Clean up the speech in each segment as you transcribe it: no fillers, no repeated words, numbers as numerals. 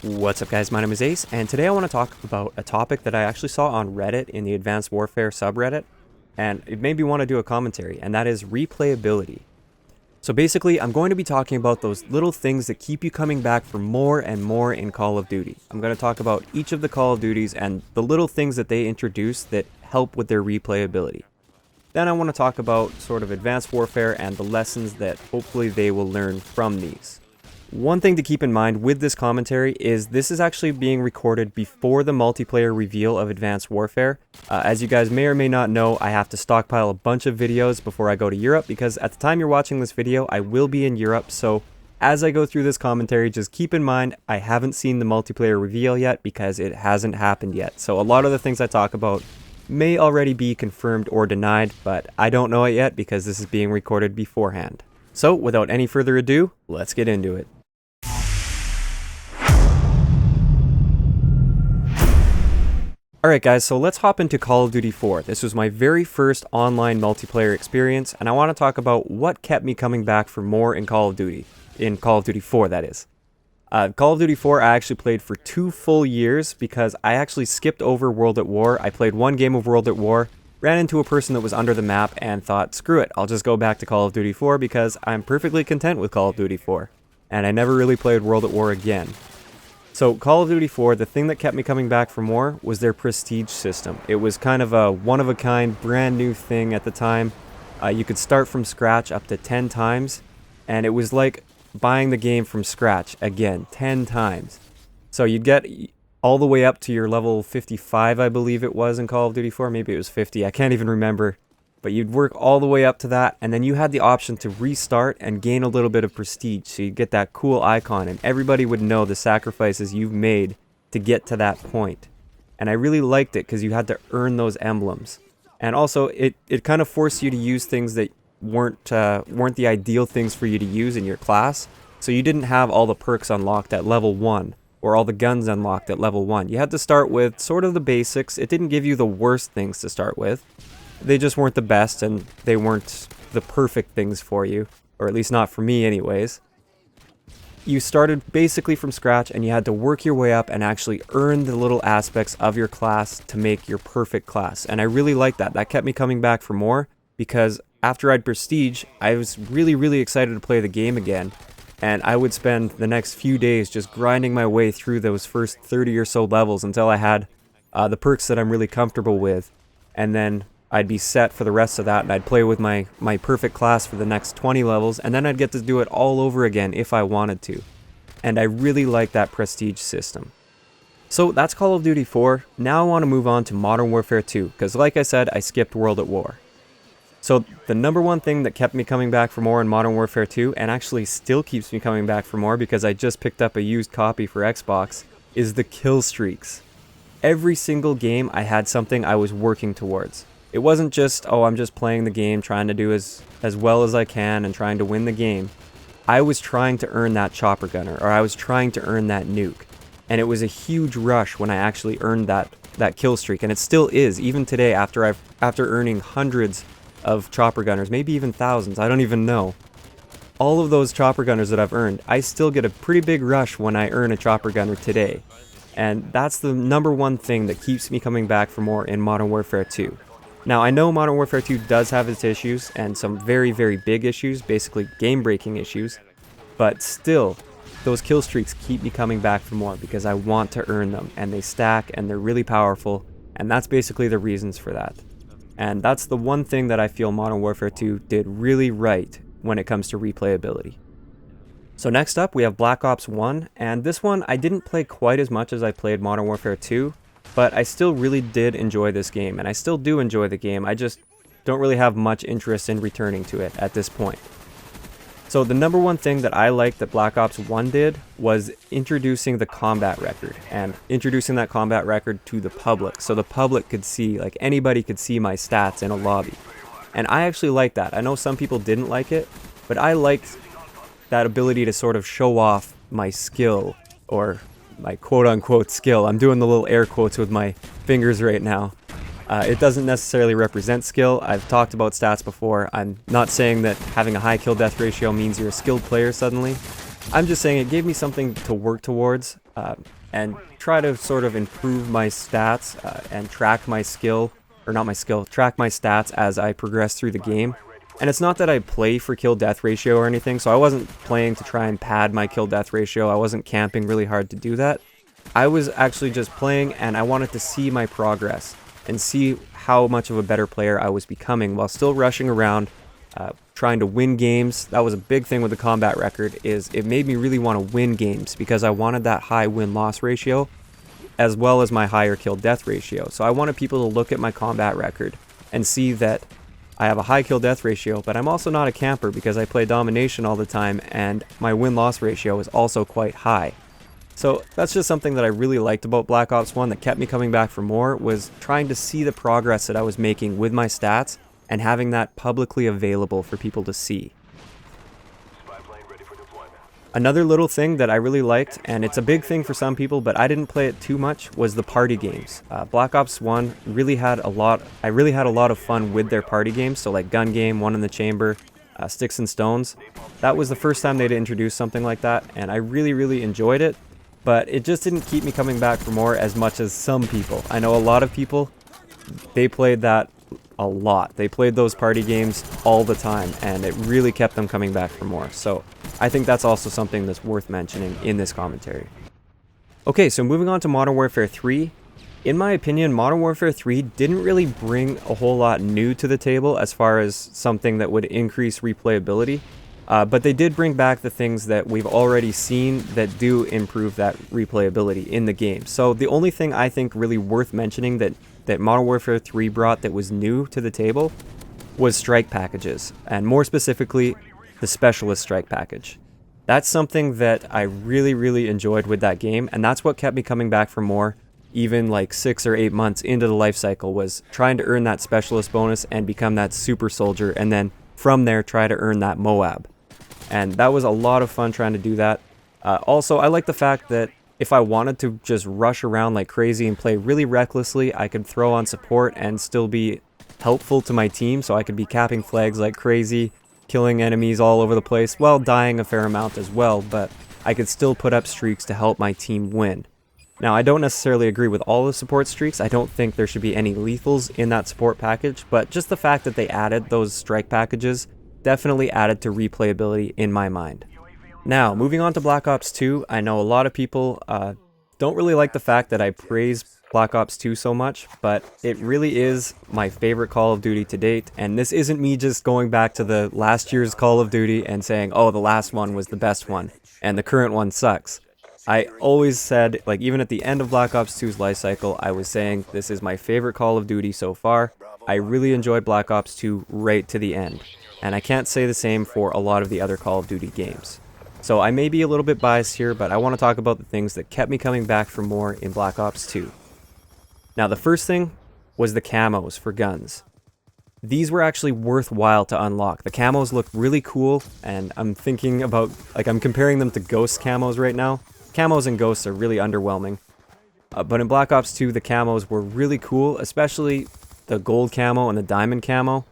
What's up guys, my name is Ace, and today I want to talk about a topic that I actually saw on Reddit in the Advanced Warfare subreddit, and it made me want to do a commentary, and that is replayability. So basically, I'm going to be talking about those little things that keep you coming back for more and more in Call of Duty. I'm going to talk about each of the Call of Duties and the little things that they introduce that help with their replayability. Then I want to talk about sort of Advanced Warfare and the lessons that hopefully they will learn from these. One thing to keep in mind with this commentary is this is actually being recorded before the multiplayer reveal of Advanced Warfare. As you guys may or may not know, I have to stockpile a bunch of videos before I go to Europe because at the time you're watching this video, I will be in Europe. So as I go through this commentary, just keep in mind I haven't seen the multiplayer reveal yet because it hasn't happened yet. So a lot of the things I talk about may already be confirmed or denied, but I don't know it yet because this is being recorded beforehand. So without any further ado, let's get into it. Alright guys, so let's hop into Call of Duty 4. This was my very first online multiplayer experience, and I want to talk about what kept me coming back for more in Call of Duty. In Call of Duty 4, that is. Call of Duty 4 I actually played for 2 full years because I actually skipped over World at War. I played one game of World at War, ran into a person that was under the map, and thought, screw it, I'll just go back to Call of Duty 4 because I'm perfectly content with Call of Duty 4. And I never really played World at War again. So Call of Duty 4, the thing that kept me coming back for more was their prestige system. It was kind of a one-of-a-kind, brand new thing at the time. You could start from scratch up to 10 times, and it was like buying the game from scratch again, 10 times. So you'd get all the way up to your level 55, I believe it was in Call of Duty 4. Maybe it was 50, I can't even remember. But you'd work all the way up to that, and then you had the option to restart and gain a little bit of prestige, so you'd get that cool icon, and everybody would know the sacrifices you've made to get to that point. And I really liked it because you had to earn those emblems. And also, it kind of forced you to use things that weren't the ideal things for you to use in your class, so you didn't have all the perks unlocked at level 1, or all the guns unlocked at level 1. You had to start with sort of the basics. It didn't give you the worst things to start with. They just weren't the best, and they weren't the perfect things for you, or at least not for me anyways. You started basically from scratch, and you had to work your way up and actually earn the little aspects of your class to make your perfect class. And I really liked that. That kept me coming back for more, because after I'd prestige, I was really excited to play the game again. And I would spend the next few days just grinding my way through those first 30 or so levels until I had the perks that I'm really comfortable with. And then I'd be set for the rest of that, and I'd play with my perfect class for the next 20 levels, and then I'd get to do it all over again if I wanted to. And I really like that prestige system. So that's Call of Duty 4. Now I want to move on to Modern Warfare 2, because like I said, I skipped World at War. So the number one thing that kept me coming back for more in Modern Warfare 2, and actually still keeps me coming back for more because I just picked up a used copy for Xbox, is the kill streaks. Every single game I had something I was working towards. It wasn't just, oh, I'm just playing the game, trying to do as well as I can and trying to win the game. I was trying to earn that chopper gunner, or I was trying to earn that nuke. And it was a huge rush when I actually earned that kill streak, and it still is, even today after earning hundreds of chopper gunners, maybe even thousands, I don't even know. All of those chopper gunners that I've earned, I still get a pretty big rush when I earn a chopper gunner today. And that's the number one thing that keeps me coming back for more in Modern Warfare 2. Now, I know Modern Warfare 2 does have its issues, and some very big issues, basically game-breaking issues, but still, those kill streaks keep me coming back for more because I want to earn them, and they stack, and they're really powerful, and that's basically the reasons for that. And that's the one thing that I feel Modern Warfare 2 did really right when it comes to replayability. So next up, we have Black Ops 1, and this one I didn't play quite as much as I played Modern Warfare 2, but I still really did enjoy this game, and I still do enjoy the game. I just don't really have much interest in returning to it at this point. So the number one thing that I liked that Black Ops 1 did was introducing the combat record, and introducing that combat record to the public, so the public could see, like anybody could see my stats in a lobby. And I actually liked that. I know some people didn't like it, but I liked that ability to sort of show off my skill, or my quote-unquote skill. I'm doing the little air quotes with my fingers right now. It doesn't necessarily represent skill. I've talked about stats before. I'm not saying that having a high kill-death ratio means you're a skilled player suddenly. I'm just saying it gave me something to work towards, and try to sort of improve my stats and track my skill, or not my skill, track my stats as I progress through the game. And it's not that I play for kill-death ratio or anything, so I wasn't playing to try and pad my kill-death ratio. I wasn't camping really hard to do that. I was actually just playing, and I wanted to see my progress and see how much of a better player I was becoming while still rushing around, trying to win games. That was a big thing with the combat record, is it made me really want to win games because I wanted that high win-loss ratio as well as my higher kill-death ratio. So I wanted people to look at my combat record and see that I have a high kill-death ratio, but I'm also not a camper because I play domination all the time, and my win-loss ratio is also quite high. So that's just something that I really liked about Black Ops 1 that kept me coming back for more, was trying to see the progress that I was making with my stats and having that publicly available for people to see. Another little thing that I really liked, and it's a big thing for some people, but I didn't play it too much, was the party games. Black Ops 1 really had a lot of fun with their party games, so like Gun Game, One in the Chamber, Sticks and Stones. That was the first time they'd introduced something like that, and I really enjoyed it, but it just didn't keep me coming back for more as much as some people. I know a lot of people, they played that a lot. They played those party games all the time, and it really kept them coming back for more. So I think that's also something that's worth mentioning in this commentary. Okay, so moving on to Modern Warfare 3. In my opinion, Modern Warfare 3 didn't really bring a whole lot new to the table as far as something that would increase replayability. But they did bring back the things that we've already seen that do improve that replayability in the game. So the only thing I think really worth mentioning that Modern Warfare 3 brought that was new to the table was strike packages, and more specifically, the Specialist Strike Package. That's something that I really enjoyed with that game, and that's what kept me coming back for more, even like 6 or 8 months into the life cycle, was trying to earn that Specialist bonus and become that Super Soldier, and then from there try to earn that Moab. And that was a lot of fun trying to do that. Also, I like the fact that if I wanted to just rush around like crazy and play really recklessly, I could throw on support and still be helpful to my team, so I could be capping flags like crazy, killing enemies all over the place, while dying a fair amount as well, but I could still put up streaks to help my team win. Now, I don't necessarily agree with all the support streaks. I don't think there should be any lethals in that support package, but just the fact that they added those strike packages definitely added to replayability in my mind. Now, moving on to Black Ops 2, I know a lot of people don't really like the fact that I praise Black Ops 2 so much, but it really is my favorite Call of Duty to date, and this isn't me just going back to the last year's Call of Duty and saying, oh, the last one was the best one, and the current one sucks. I always said, like even at the end of Black Ops 2's life cycle, I was saying this is my favorite Call of Duty so far. I really enjoyed Black Ops 2 right to the end, and I can't say the same for a lot of the other Call of Duty games. So I may be a little bit biased here, but I want to talk about the things that kept me coming back for more in Black Ops 2. Now, the first thing was the camos for guns. These were actually worthwhile to unlock. The camos look really cool, and I'm thinking about, like, I'm comparing them to Ghost camos right now. Camos and Ghosts are really underwhelming. But in Black Ops 2, the camos were really cool, especially the gold camo and the diamond camo.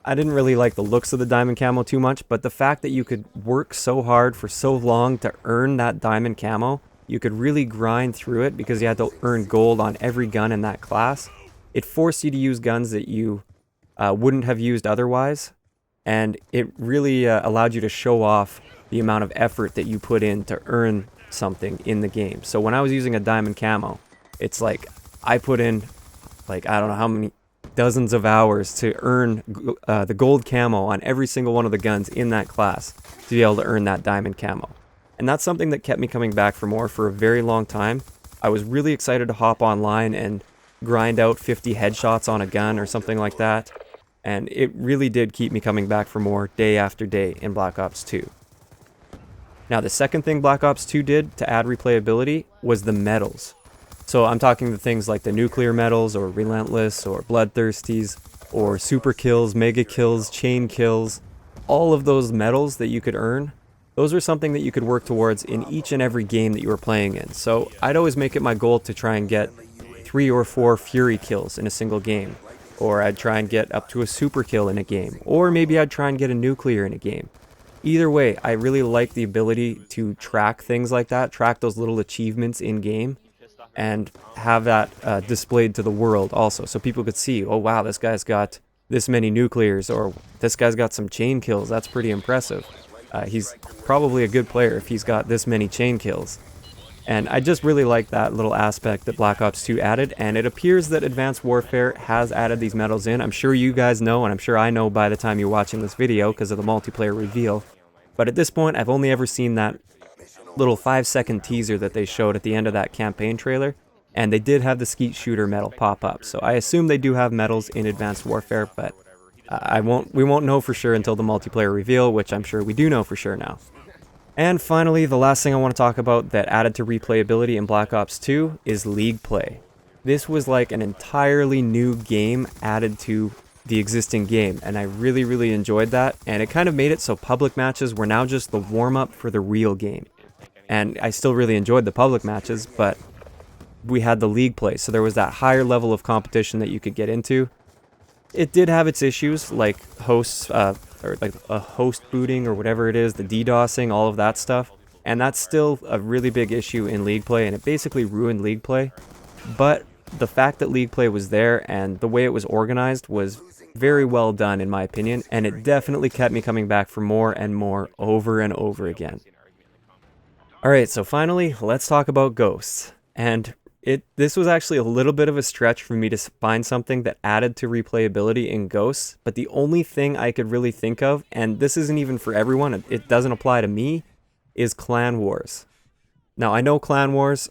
I didn't really like the looks of the diamond camo too much, but the fact that you could work so hard for so long to earn that diamond camo, you could really grind through it because you had to earn gold on every gun in that class. It forced you to use guns that you wouldn't have used otherwise, and it really allowed you to show off the amount of effort that you put in to earn something in the game. So when I was using a diamond camo, it's like I put in, like, I don't know how many dozens of hours to earn the gold camo on every single one of the guns in that class to be able to earn that diamond camo. And that's something that kept me coming back for more for a very long time. I was really excited to hop online and grind out 50 headshots on a gun or something like that, and it really did keep me coming back for more day after day in Black Ops 2. Now, the second thing Black Ops 2 did to add replayability was the medals. So I'm talking the things like the nuclear medals, or relentless, or bloodthirsties, or super kills, mega kills, chain kills. All of those medals that you could earn, those were something that you could work towards in each and every game that you were playing in. So I'd always make it my goal to try and get 3 or 4 Fury kills in a single game. Or I'd try and get up to a super kill in a game. Or maybe I'd try and get a nuclear in a game. Either way, I really like the ability to track things like that, track those little achievements in game, and have that displayed to the world also, so people could see, oh wow, this guy's got this many nuclears, or this guy's got some chain kills. That's pretty impressive. He's probably a good player if he's got this many chain kills. And I just really like that little aspect that Black Ops 2 added, and it appears that Advanced Warfare has added these medals in. I'm sure you guys know, and I'm sure I know by the time you're watching this video because of the multiplayer reveal. But at this point, I've only ever seen that little 5-second teaser that they showed at the end of that campaign trailer, and they did have the Skeet Shooter medal pop up. So I assume they do have medals in Advanced Warfare, but we won't know for sure until the multiplayer reveal, which I'm sure we do know for sure now. And finally, the last thing I want to talk about that added to replayability in Black Ops 2 is League Play. This was like an entirely new game added to the existing game, and I really enjoyed that, and it kind of made it so public matches were now just the warm-up for the real game. And I still really enjoyed the public matches, but we had the League Play, so there was that higher level of competition that you could get into. It did have its issues, like hosts, or like a host booting or whatever it is, the DDoSing, all of that stuff. And that's still a really big issue in League Play, and it basically ruined League Play. But the fact that League Play was there and the way it was organized was very well done in my opinion, and it definitely kept me coming back for more and more over and over again. Alright, so finally, let's talk about Ghosts. And this was actually a little bit of a stretch for me to find something that added to replayability in Ghosts, but the only thing I could really think of, and this isn't even for everyone, it doesn't apply to me, is Clan Wars. Now, I know Clan Wars,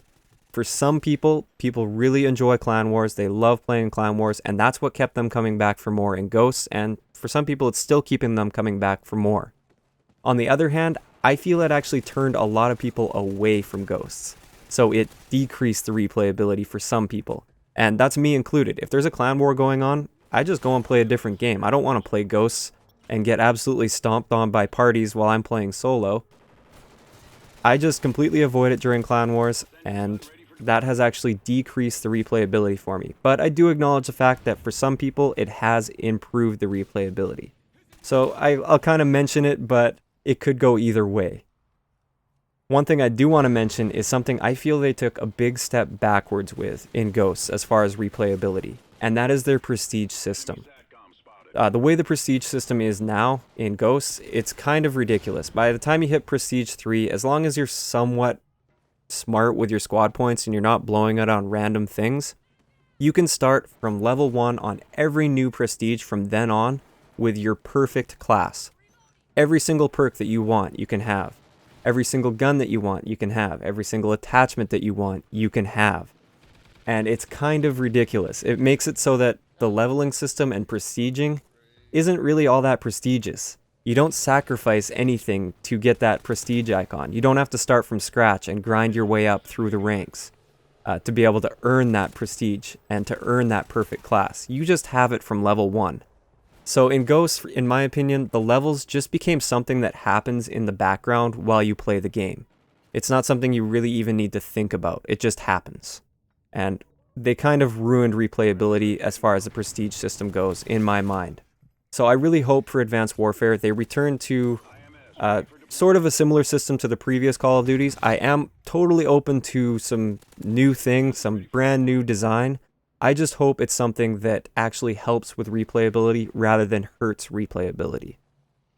for some people really enjoy Clan Wars, they love playing Clan Wars, and that's what kept them coming back for more in Ghosts, and for some people it's still keeping them coming back for more. On the other hand, I feel it actually turned a lot of people away from Ghosts. So it decreased the replayability for some people. And that's me included. If there's a clan war going on, I just go and play a different game. I don't want to play Ghosts and get absolutely stomped on by parties while I'm playing solo. I just completely avoid it during clan wars, and that has actually decreased the replayability for me. But I do acknowledge the fact that for some people, it has improved the replayability. So I'll kind of mention it, but it could go either way. One thing I do want to mention is something I feel they took a big step backwards with in Ghosts as far as replayability, and that is their prestige system. The way the prestige system is now in Ghosts, it's kind of ridiculous. By the time you hit prestige 3, as long as you're somewhat smart with your squad points and you're not blowing it on random things, you can start from level 1 on every new prestige from then on with your perfect class. Every single perk that you want, you can have. Every single gun that you want, you can have. Every single attachment that you want, you can have. And it's kind of ridiculous. It makes it so that the leveling system and prestiging isn't really all that prestigious. You don't sacrifice anything to get that prestige icon. You don't have to start from scratch and grind your way up through the ranks to be able to earn that prestige and to earn that perfect class. You just have it from level 1. So in Ghosts, in my opinion, the levels just became something that happens in the background while you play the game. It's not something you really even need to think about. It just happens. And they kind of ruined replayability as far as the prestige system goes, in my mind. So I really hope for Advanced Warfare they return to sort of a similar system to the previous Call of Duties. I am totally open to some new things, some brand new design. I just hope it's something that actually helps with replayability rather than hurts replayability.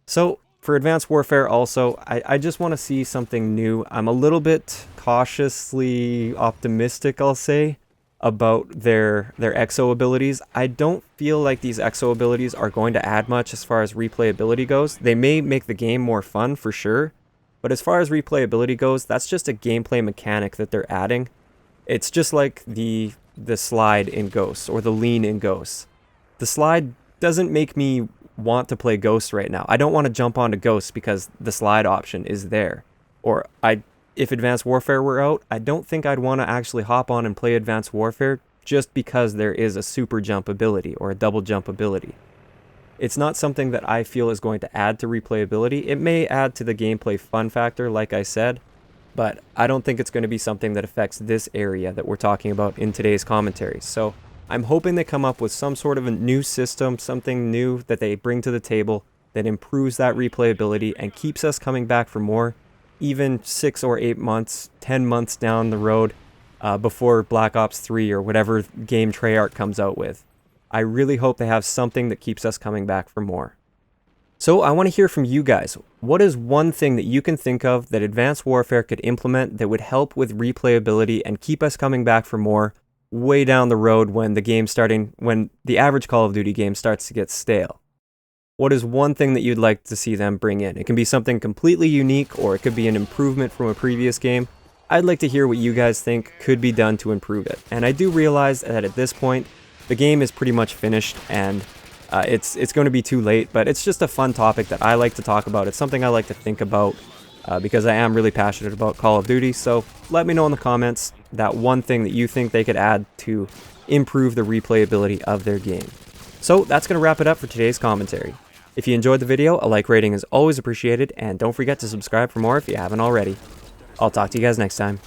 So for Advanced Warfare also, I just want to see something new. I'm a little bit cautiously optimistic, I'll say, about their exo abilities. I don't feel like these exo abilities are going to add much as far as replayability goes. They may make the game more fun for sure, but as far as replayability goes, that's just a gameplay mechanic that they're adding. It's just like the slide in Ghosts or the lean in Ghosts. The slide doesn't make me want to play Ghosts right now. I don't want to jump onto Ghosts because the slide option is there. Or if Advanced Warfare were out, I don't think I'd want to actually hop on and play Advanced Warfare just because there is a super jump ability or a double jump ability. It's not something that I feel is going to add to replayability. It may add to the gameplay fun factor, like I said, but I don't think it's going to be something that affects this area that we're talking about in today's commentary. So I'm hoping they come up with some sort of a new system, something new that they bring to the table that improves that replayability and keeps us coming back for more, even 6 or 8 months, 10 months down the road before Black Ops 3 or whatever game Treyarch comes out with. I really hope they have something that keeps us coming back for more. So I want to hear from you guys. What is one thing that you can think of that Advanced Warfare could implement that would help with replayability and keep us coming back for more way down the road when the average Call of Duty game starts to get stale? What is one thing that you'd like to see them bring in? It can be something completely unique, or it could be an improvement from a previous game. I'd like to hear what you guys think could be done to improve it. And I do realize that at this point, the game is pretty much finished, and it's going to be too late, but it's just a fun topic that I like to talk about. It's something I like to think about because I am really passionate about Call of Duty. So let me know in the comments that one thing that you think they could add to improve the replayability of their game. So that's going to wrap it up for today's commentary. If you enjoyed the video, a like rating is always appreciated, and don't forget to subscribe for more if you haven't already. I'll talk to you guys next time.